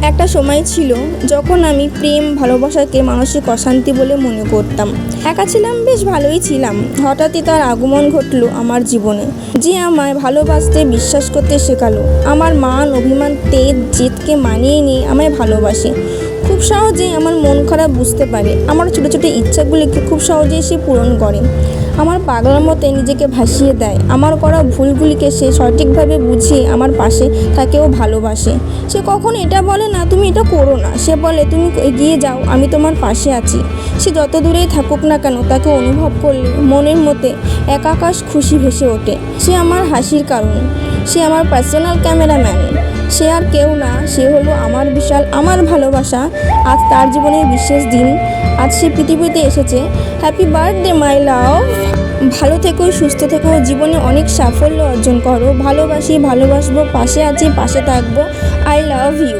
একটা সময় ছিল যখন আমি প্রেম ভালোবাসাকে মানসিক অশান্তি বলে মনে করতাম। একা ছিলাম, বেশ ভালোই ছিলাম। হঠাৎই তার আগমন ঘটলো আমার জীবনে, যে আমায় ভালোবাসতে, বিশ্বাস করতে শেখালো। আমার মান, অভিমান, তেজ, জেদকে মানিয়ে নিয়ে আমায় ভালোবাসে। খুব সহজেই আমার মন খারাপ বুঝতে পারে। আমার ছোটো ছোটো ইচ্ছাগুলিকে খুব সহজেই সে পূরণ করে। আমার পাগলার মতে নিজেকে ভাসিয়ে দেয়। আমার করা ভুলগুলিকে সে সঠিকভাবে বুঝিয়ে আমার পাশে থাকে ও ভালোবাসে। সে কখনো এটা বলে না তুমি এটা করো না, সে বলে তুমি এগিয়ে যাও, আমি তোমার পাশে আছি। সে যত দূরেই থাকুক না কেন, তাকে অনুভব করলে মনের মধ্যে এক আকাশ খুশি ভেসে ওঠে। সে আমার হাসির কারণ, সে আমার পার্সোনাল ক্যামেরাম্যান। সে আর কেউ না, সে হলো আমার বিশাল, আমার ভালোবাসা। আজ তার জীবনের বিশেষ দিন, আজ সে পৃথিবীতে এসেছে। হ্যাপি বার্থডে মাই লাভ। ভালো থেকো, সুস্থ থেকো, জীবনে অনেক সাফল্য অর্জন করো। ভালোবাসি, ভালোবাসবো, পাশে আছি, পাশে থাকবো। I love you.